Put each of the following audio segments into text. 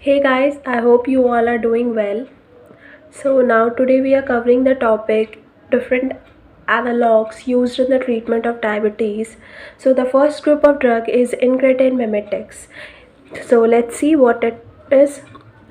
Hey guys, I hope you all are doing well. So now today we are covering the topic different analogs used in the treatment of diabetes. So the first group of drug is incretin mimetics. So let's see what it is.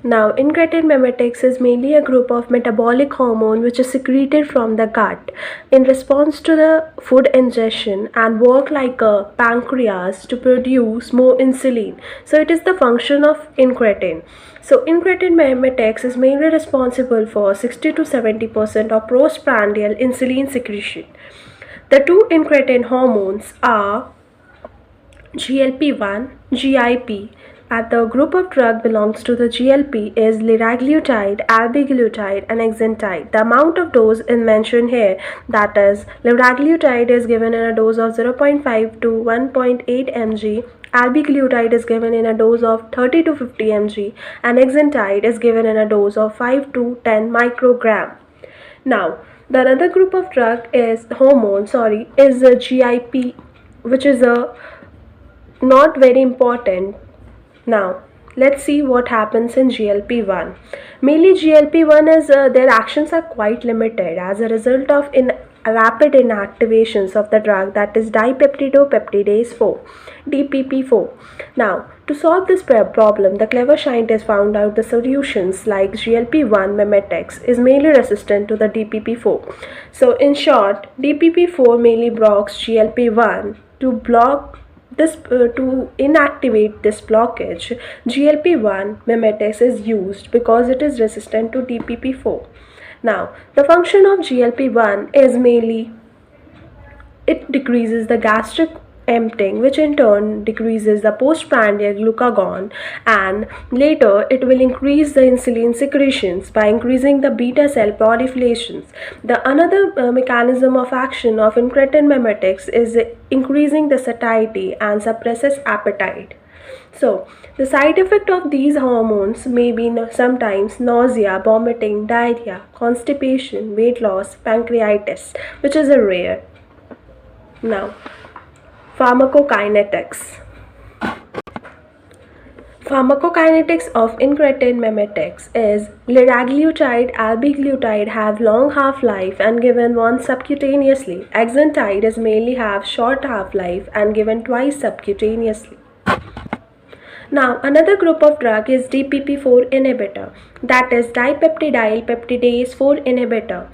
Now, incretin mimetics is mainly a group of metabolic hormone which is secreted from the gut in response to the food ingestion and work like a pancreas to produce more insulin. So it is the function of incretin. So incretin mimetics is mainly responsible for 60 to 70% of postprandial insulin secretion. The two incretin hormones are GLP-1, GIP, and the group of drug belongs to the GLP is liraglutide, albiglutide, and exenatide. The amount of dose is mentioned here. That is, liraglutide is given in a dose of 0.5 to 1.8 mg. Albiglutide is given in a dose of 30 to 50 mg, and exenatide is given in a dose of 5 to 10 microgram. Now, the another group of drug is is a GIP, which is a not very important. Now, let's see what happens in GLP-1. Mainly GLP-1 is their actions are quite limited as a result of rapid inactivations of the drug, that is dipeptidopeptidase 4, DPP4. Now, to solve this problem, the clever scientists found out the solutions like GLP-1 mimetics is mainly resistant to the DPP4. So in short, DPP4 mainly blocks GLP-1 to block this to inactivate this blockage. GLP-1 mimetics is used because it is resistant to DPP4. Now, the function of GLP-1 is mainly it decreases the gastric emptying, which in turn decreases the postprandial glucagon, and later it will increase the insulin secretions by increasing the beta cell proliferations. The another mechanism of action of incretin mimetics is increasing the satiety and suppresses appetite. So, the side effect of these hormones may be sometimes nausea, vomiting, diarrhea, constipation, weight loss, pancreatitis, which is a rare. Now, pharmacokinetics. Pharmacokinetics of incretin mimetics is liraglutide, albiglutide have long half-life and given once subcutaneously. Exenatide is mainly have short half-life and given twice subcutaneously. Now, another group of drug is DPP4 inhibitor, that is dipeptidyl peptidase 4 inhibitor.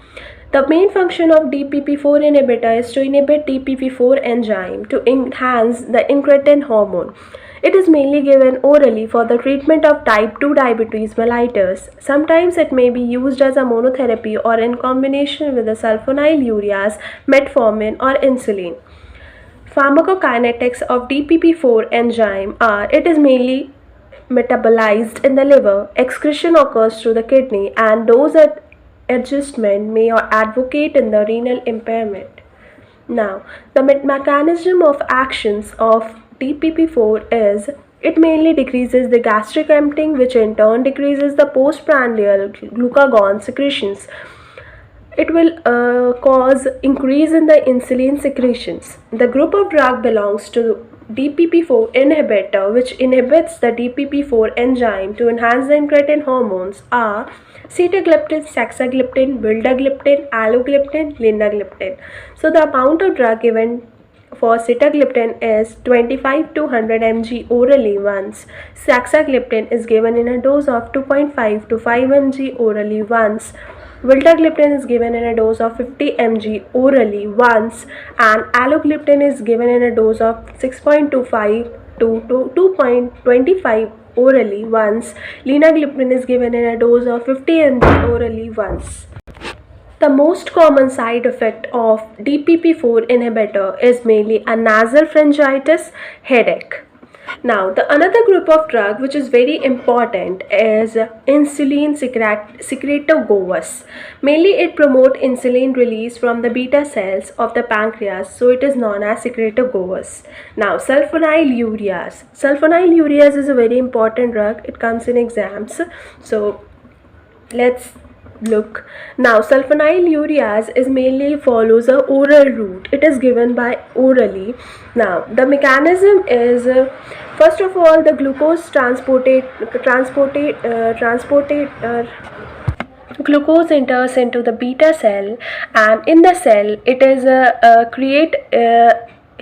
The main function of DPP4 inhibitor is to inhibit DPP4 enzyme to enhance the incretin hormone. It is mainly given orally for the treatment of type 2 diabetes mellitus. Sometimes it may be used as a monotherapy or in combination with the sulfonylureas, metformin or insulin. Pharmacokinetics of DPP4 enzyme are it is mainly metabolized in the liver, excretion occurs through the kidney, and dose adjustment may advocate in the renal impairment. Now, the mechanism of actions of DPP4 is it mainly decreases the gastric emptying, which in turn decreases the postprandial glucagon secretions. It will cause increase in the insulin secretions. The group of drug belongs to DPP4 inhibitor, which inhibits the DPP4 enzyme to enhance the incretin hormones are sitagliptin, saxagliptin, vildagliptin, allogliptin, linagliptin. So the amount of drug given for sitagliptin is 25 to 100 mg orally once. Saxagliptin is given in a dose of 2.5 to 5 mg orally once. Vildagliptin is given in a dose of 50 mg orally once, and allogliptin is given in a dose of 6.25 to 2.25 orally once. Linagliptin is given in a dose of 50 mg orally once. The most common side effect of DPP4 inhibitor is mainly a nasal pharyngitis, headache. Now, the another group of drug which is very important is insulin secretagogues. Mainly it promotes insulin release from the beta cells of the pancreas, so it is known as secretagogues. Now, sulfonylureas. Sulfonylureas is a very important drug. It comes in exams. So, let's look. Now, sulfonylureas is mainly follows a oral route. It is given by orally. Now, the mechanism is first of all the glucose glucose enters into the beta cell, and in the cell it is create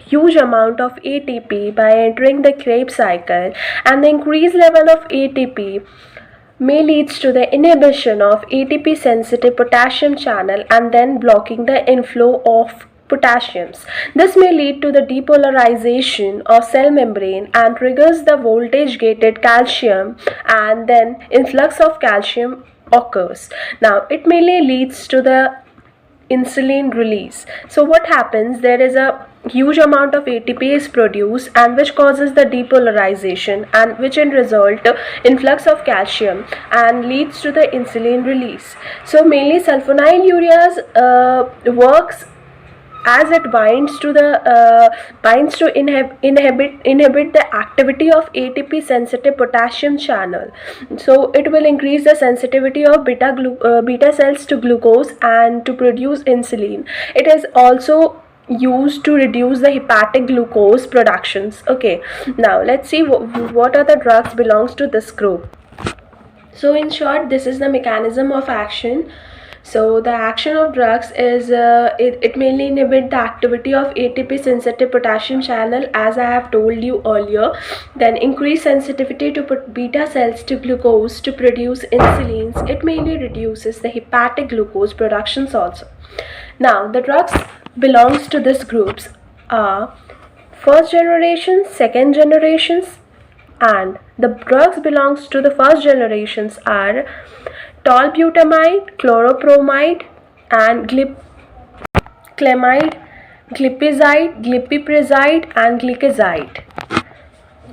huge amount of ATP by entering the Krebs cycle, and the increased level of ATP may leads to the inhibition of ATP sensitive potassium channel and then blocking the inflow of potassiums. This may lead to the depolarization of cell membrane and triggers the voltage gated calcium, and then influx of calcium occurs. Now it mainly leads to the insulin release. So what happens, there is a huge amount of ATP is produced, and which causes the depolarization, and which in result influx of calcium and leads to the insulin release. So mainly sulfonylureas works as it binds to inhibit the activity of ATP sensitive potassium channel. So it will increase the sensitivity of beta cells to glucose and to produce insulin. It is also used to reduce the hepatic glucose productions. Okay, now let's see what are the drugs belongs to this group. So in short, this is the mechanism of action. So the action of drugs is it mainly inhibit the activity of ATP sensitive potassium channel, as I have told you earlier. Then increase sensitivity to beta cells to glucose to produce insulins. It mainly reduces the hepatic glucose productions also. Now the drugs belongs to this groups are first generation, second generations, and the drugs belongs to the first generations are tolbutamide, chloropromide, and clemide, glipizide, glipizide, and gliclazide.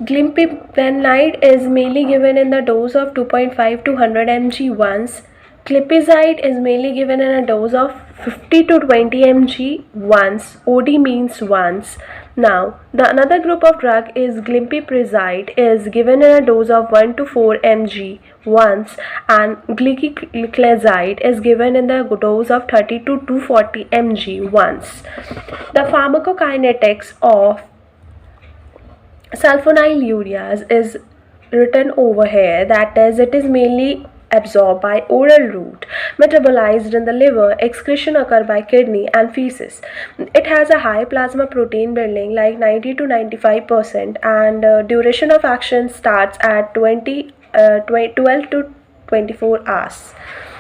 Glimepiride is mainly given in the dose of 2.5 to 100 mg once. Glipizide is mainly given in a dose of 50 to 20 mg once. OD means once. Now, the another group of drug is glimepiride is given in a dose of 1 to 4 mg once, and gliclazide is given in the dose of 30 to 240 mg once. The pharmacokinetics of sulfonylureas is written over here, that is, it is mainly absorbed by oral route, metabolized in the liver, excretion occur by kidney and feces. It has a high plasma protein building like 90 to 95%, and duration of action starts at 12 to 24 hours.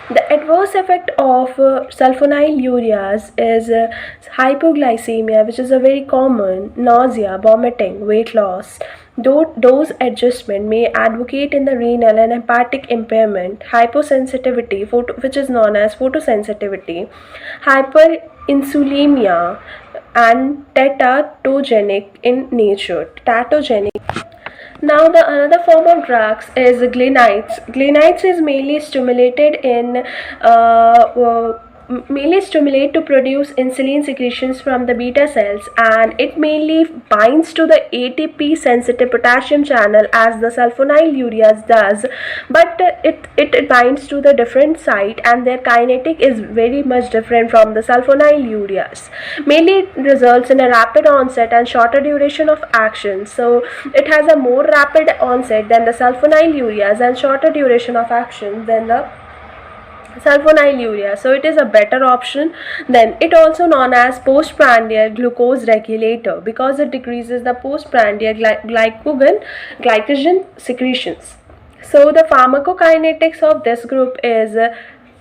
The adverse effect of sulfonylureas is hypoglycemia, which is a very common, nausea, vomiting, weight loss. Dose adjustment may advocate in the renal and hepatic impairment, hyposensitivity, which is known as photosensitivity, hyperinsulinemia, and teratogenic in nature. Now the another form of drugs is glinides. Glinides is mainly stimulate to produce insulin secretions from the beta cells, and it mainly binds to the ATP sensitive potassium channel as the sulfonylureas does, but it binds to the different site, and their kinetic is very much different from the sulfonylureas. Mainly it results in a rapid onset and shorter duration of action. So it has a more rapid onset than the sulfonylureas and shorter duration of action than the sulfonylurea, so it is a better option. Then it also known as postprandial glucose regulator because it decreases the postprandial glycogen secretions. So the pharmacokinetics of this group is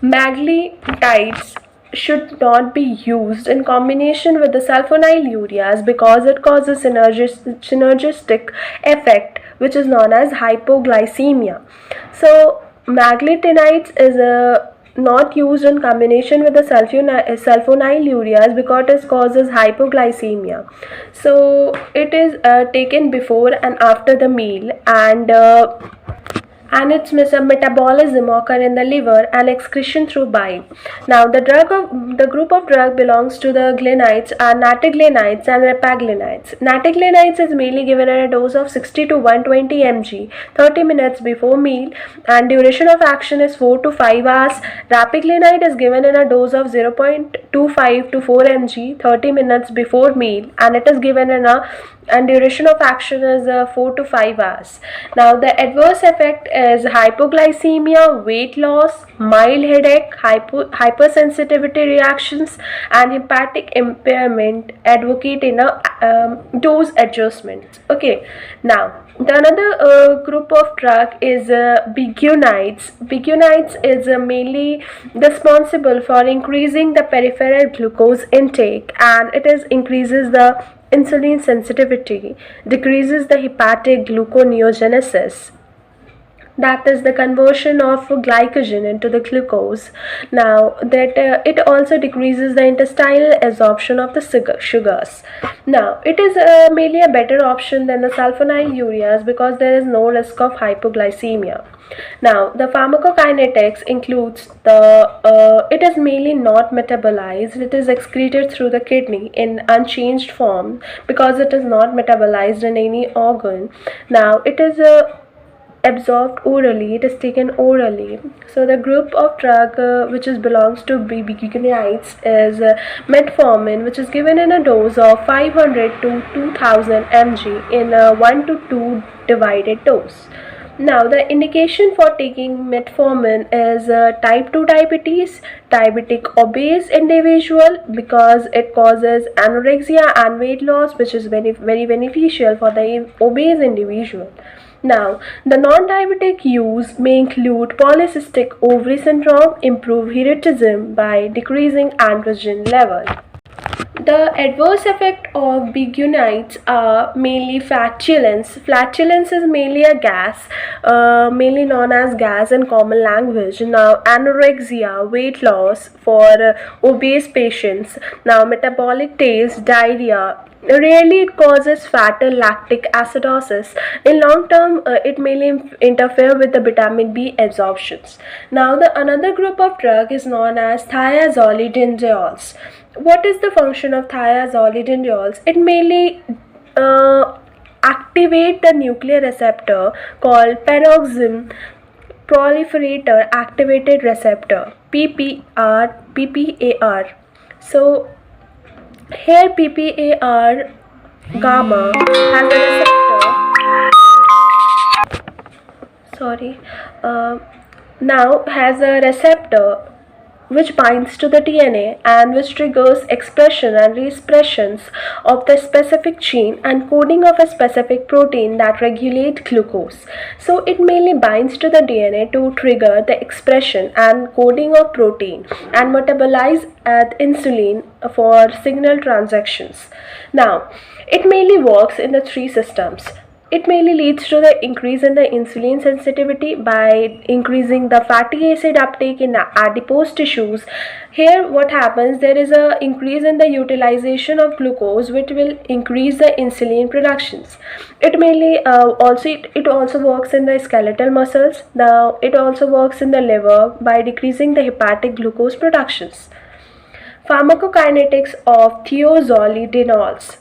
maglitides should not be used in combination with the sulfonylureas because it causes synergistic effect, which is known as hypoglycemia. So maglitinides is not used in combination with the sulfonylureas because it causes hypoglycemia. So it is taken before and after the meal, and and its metabolism occur in the liver and excretion through bile. Now, the group of drug belongs to the glinides are natiglinides and repaglinides. Natiglinides is mainly given at a dose of 60 to 120 mg 30 minutes before meal, and duration of action is 4 to 5 hours. Rapaglinide is given in a dose of 0.25 to 4 mg 30 minutes before meal, and it is given in a and duration of action is 4 to 5 hours. Now, the adverse effect is hypoglycemia, weight loss, mild headache, hypersensitivity reactions, and hepatic impairment. Advocate in a dose adjustment. Okay, now the another group of drug is biguanides. Biguanides is mainly responsible for increasing the peripheral glucose intake, and it is increases the insulin sensitivity, decreases the hepatic gluconeogenesis, that is the conversion of glycogen into the glucose. Now that it also decreases the intestinal absorption of the sugars. Now it is mainly a better option than the sulfonylureas because there is no risk of hypoglycemia. Now, the pharmacokinetics includes it is mainly not metabolized, it is excreted through the kidney in unchanged form because it is not metabolized in any organ. Now, it is absorbed orally, it is taken orally. So the group of drug which belongs to biguanides is metformin, which is given in a dose of 500 to 2000 mg in a 1 to 2 divided dose. Now, the indication for taking metformin is type 2 diabetes, diabetic obese individual, because it causes anorexia and weight loss, which is very beneficial for the obese individual. Now, the non-diabetic use may include polycystic ovary syndrome, improve hirsutism by decreasing androgen level. The adverse effect of biguanides are mainly flatulence. Flatulence is mainly a gas, mainly known as gas in common language. Now, anorexia, weight loss for obese patients. Now, metabolic taste, diarrhea. Rarely it causes fat or lactic acidosis. In long term, it may interfere with the vitamin B absorptions. Now, the another group of drug is known as thiazolidinediols. What is the function of thiazolidinediols? It mainly activate the nuclear receptor called peroxisome proliferator activated receptor PPAR. So here PPAR gamma has a receptor. Now has a receptor which binds to the DNA and which triggers expression and re-expressions of the specific gene and coding of a specific protein that regulate glucose. So it mainly binds to the DNA to trigger the expression and coding of protein and metabolize insulin for signal transactions. Now, it mainly works in the three systems. It mainly leads to the increase in the insulin sensitivity by increasing the fatty acid uptake in the adipose tissues. Here what happens, there is a increase in the utilization of glucose which will increase the insulin productions. It mainly it also works in the skeletal muscles. Now it also works in the liver by decreasing the hepatic glucose productions. Pharmacokinetics of thiazolidinediols.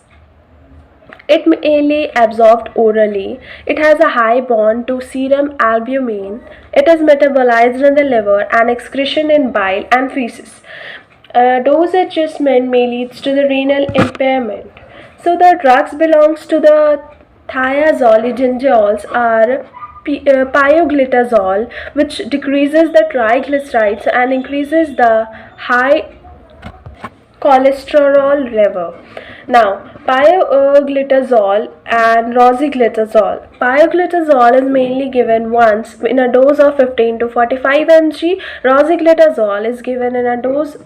It mainly absorbed orally. It has a high bond to serum albumin. It is metabolized in the liver and excretion in bile and feces. Dose adjustment may lead to the renal impairment. So the drugs belongs to the thiazolidinediols are pioglitazole, which decreases the triglycerides and increases the high cholesterol level. Now, pioglitazole and rosiglitazole. Pioglitazole is mainly given once in a dose of 15 to 45 mg. Rosiglitazole is given in a dose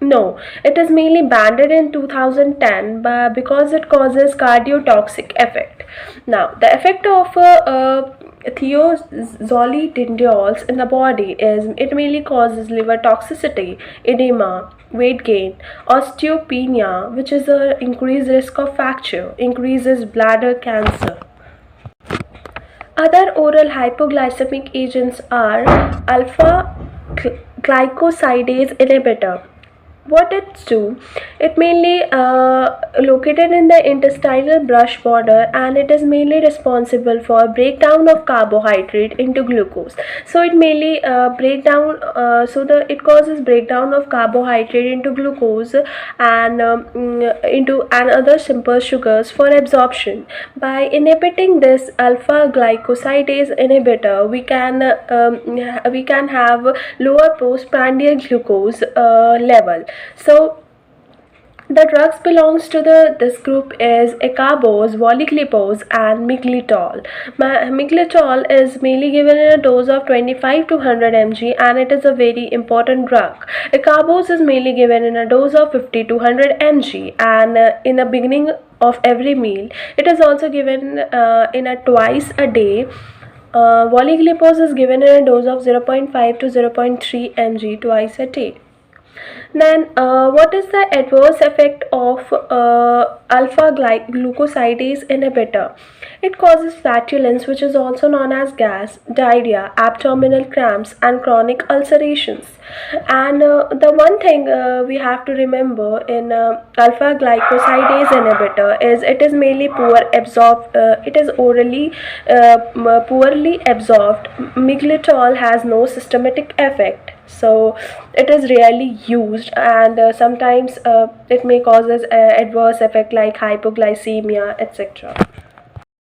no, it is mainly banned in 2010 because it causes cardiotoxic effect. Now, the effect of thiazolidinediols in the body is it mainly causes liver toxicity, edema, weight gain, osteopenia, which is an increased risk of fracture, increases bladder cancer. Other oral hypoglycemic agents are alpha glycosidase inhibitor. What it's do? It mainly located in the intestinal brush border, and it is mainly responsible for breakdown of carbohydrate into glucose. So it mainly it causes breakdown of carbohydrate into glucose and into and other simple sugars for absorption. By inhibiting this alpha glycosidase inhibitor, we can have lower postprandial glucose level. So the drugs belongs to this group is acarbose, voliglipose, and miglitol. Miglitol is mainly given in a dose of 25 to 100 mg, and it is a very important drug. Acarbose is mainly given in a dose of 50 to 100 mg, and in the beginning of every meal. It is also given in a twice a day. Voliglipose is given in a dose of 0.5 to 0.3 mg twice a day. Then, what is the adverse effect of alpha glucosidase inhibitor? It causes flatulence, which is also known as gas, diarrhea, abdominal cramps, and chronic ulcerations. And the one thing we have to remember in alpha glycosidase inhibitor is it is mainly it is orally poorly absorbed. Miglitol has no systematic effect, so it is rarely used, and sometimes it may causes adverse effect like hypoglycemia, etc.